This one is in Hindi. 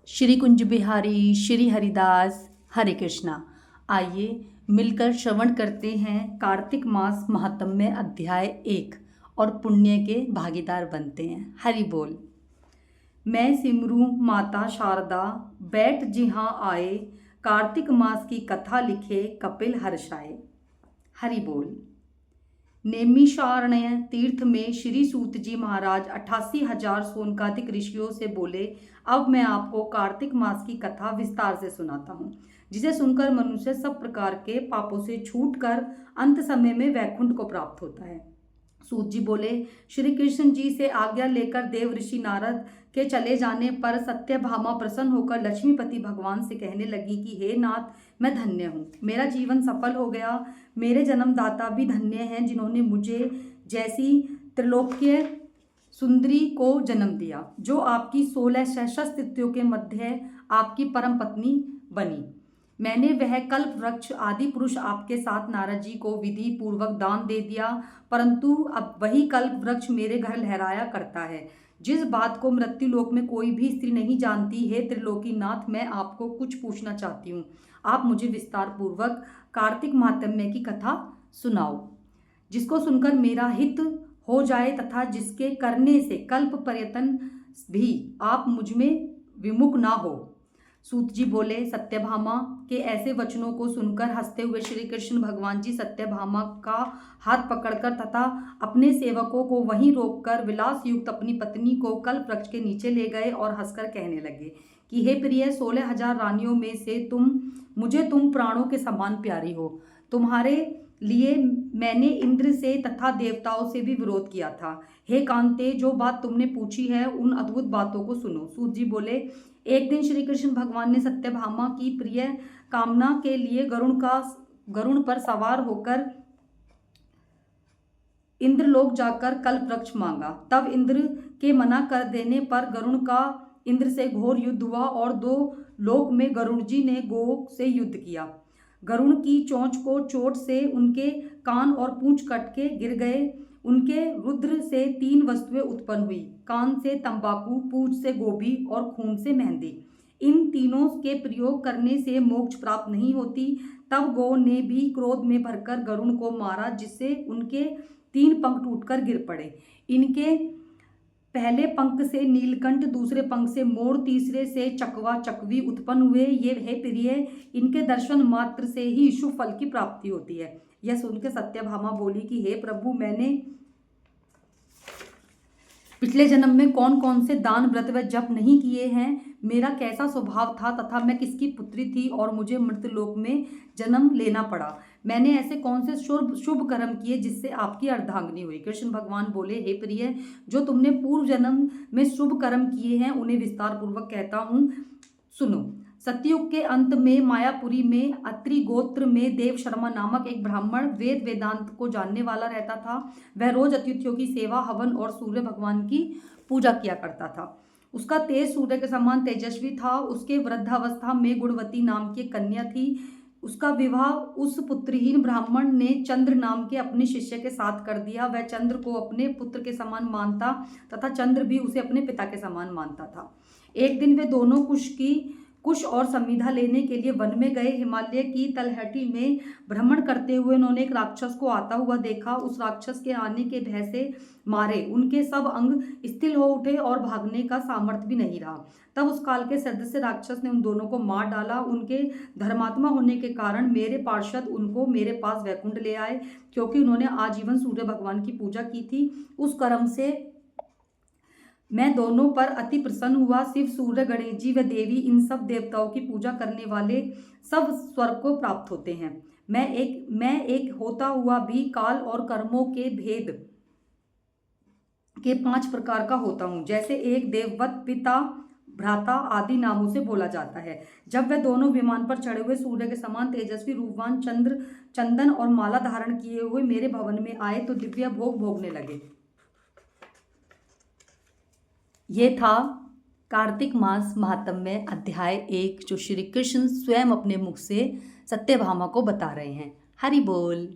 श्री कुंज बिहारी श्री हरिदास हरे कृष्णा। आइए मिलकर श्रवण करते हैं कार्तिक मास महात्म्य अध्याय 1 और पुण्य के भागीदार बनते हैं। हरि बोल। मैं सिमरू माता शारदा बैठ जिहाँ आए, कार्तिक मास की कथा लिखे कपिल हर्षाए। हरि बोल। नैमिषारण्य तीर्थ में श्री सूत जी महाराज 88,000 सोनकादिक ऋषियों से बोले, अब मैं आपको कार्तिक मास की कथा विस्तार से सुनाता हूँ, जिसे सुनकर मनुष्य सब प्रकार के पापों से छूटकर अंत समय में वैकुंठ को प्राप्त होता है। सूत जी बोले, श्री कृष्ण जी से आज्ञा लेकर देव ऋषि नारद के चले जाने पर सत्यभामा प्रसन्न होकर लक्ष्मीपति भगवान से कहने लगी कि हे नाथ, मैं धन्य हूँ, मेरा जीवन सफल हो गया। मेरे जन्मदाता भी धन्य हैं, जिन्होंने मुझे जैसी त्रिलोक्य सुंदरी को जन्म दिया, जो आपकी 16 सहस्र तिथियों के मध्य आपकी परम पत्नी बनी। मैंने वह कल्प वृक्ष आदि पुरुष आपके साथ नारद जी को विधि पूर्वक दान दे दिया, परंतु अब वही कल्प वृक्ष मेरे घर लहराया करता है, जिस बात को मृत्यु लोक में कोई भी स्त्री नहीं जानती है। त्रिलोकी नाथ, मैं आपको कुछ पूछना चाहती हूँ, आप मुझे विस्तार पूर्वक कार्तिक महात्म्य की कथा सुनाओ, जिसको सुनकर मेरा हित हो जाए तथा जिसके करने से कल्प पर्यटन भी आप मुझ में विमुख ना हो। सूत जी बोले, सत्यभामा के ऐसे वचनों को सुनकर हंसते हुए श्री कृष्ण भगवान जी सत्यभामा का हाथ पकड़कर तथा अपने सेवकों को वहीं रोककर विलास युक्त अपनी पत्नी को कल्प वृक्ष के नीचे ले गए और हंसकर कहने लगे कि हे प्रिय, 16,000 रानियों में से तुम प्राणों के समान प्यारी हो। तुम्हारे लिए मैंने इंद्र से तथा देवताओं से भी विरोध किया था। हे कांते, जो बात तुमने पूछी है उन अद्भुत बातों को सुनो। सूत जी बोले, एक दिन श्री कृष्ण भगवान ने सत्यभामा की प्रिय कामना के लिए गरुण पर सवार होकर इंद्रलोक जाकर कल्प वृक्ष मांगा। तब इंद्र के मना कर देने पर गरुण का इंद्र से घोर युद्ध हुआ और 2 लोक में गरुण जी ने गो से युद्ध किया। गरुण की चोंच को चोट से उनके कान और पूंछ कट के गिर गए। उनके रुद्र से 3 वस्तुएं उत्पन्न हुई, कान से तंबाकू, पूंछ से गोभी और खून से मेहंदी। इन तीनों के प्रयोग करने से मोक्ष प्राप्त नहीं होती। तब गौ ने भी क्रोध में भरकर गरुण को मारा, जिससे उनके 3 पंख टूटकर गिर पड़े। इनके पहले पंख से नीलकंठ, दूसरे पंख से मोर, तीसरे से चकवा चकवी उत्पन्न हुए। ये है प्रिय, इनके दर्शन मात्र से ही शुभ फल की प्राप्ति होती है। यह सुनकर सत्यभामा बोली कि हे प्रभु, मैंने पिछले जन्म में कौन कौन से दान व्रत व जप नहीं किए हैं, मेरा कैसा स्वभाव था तथा मैं किसकी पुत्री थी और मुझे मृतलोक में जन्म लेना पड़ा। मैंने ऐसे कौन से शुभ कर्म किए जिससे आपकी अर्धांगिनी हुई। कृष्ण भगवान बोले, हे प्रिय, जो तुमने पूर्व जन्म में शुभ कर्म किए हैं उन्हें विस्तार पूर्वक कहता हूँ, सुनो। सतयुग के अंत में मायापुरी में अत्रि गोत्र में देव शर्मा नामक एक ब्राह्मण वेद वेदांत को जानने वाला रहता था। वह रोज अतिथियों की सेवा, हवन और सूर्य भगवान की पूजा किया करता था। उसका तेज सूर्य के समान तेजस्वी था। उसके वृद्धावस्था में गुणवती नाम की कन्या थी। उसका विवाह उस पुत्रहीन ब्राह्मण ने चंद्र नाम के अपने शिष्य के साथ कर दिया। वह चंद्र को अपने पुत्र के समान मानता तथा चंद्र भी उसे अपने पिता के समान मानता था। एक दिन वे दोनों कुश और समिधा लेने के लिए वन में गए। हिमालय की तलहटी में भ्रमण करते हुए उन्होंने एक राक्षस को आता हुआ देखा। उस राक्षस के आने के भय से मारे उनके सब अंग स्थिर हो उठे और भागने का सामर्थ्य भी नहीं रहा। तब उस काल के सदस्य राक्षस ने उन दोनों को मार डाला। उनके धर्मात्मा होने के कारण मेरे पार्षद उनको मेरे पास वैकुंठ ले आए, क्योंकि उन्होंने आजीवन सूर्य भगवान की पूजा की थी। उस कर्म से मैं दोनों पर अति प्रसन्न हुआ। शिव, सूर्य, गणेश जी व देवी, इन सब देवताओं की पूजा करने वाले सब स्वर्ग को प्राप्त होते हैं। मैं एक होता हुआ भी काल और कर्मों के भेद के 5 प्रकार का होता हूँ, जैसे एक देववत, पिता, भ्राता आदि नामों से बोला जाता है। जब वे दोनों विमान पर चढ़े हुए सूर्य के समान तेजस्वी रूपवान चंदन और माला धारण किए हुए मेरे भवन में आए तो दिव्य भोग भोगने लगे। ये था कार्तिक मास महात्म्य अध्याय 1, जो श्री कृष्ण स्वयं अपने मुख से सत्यभामा को बता रहे हैं। हरि बोल।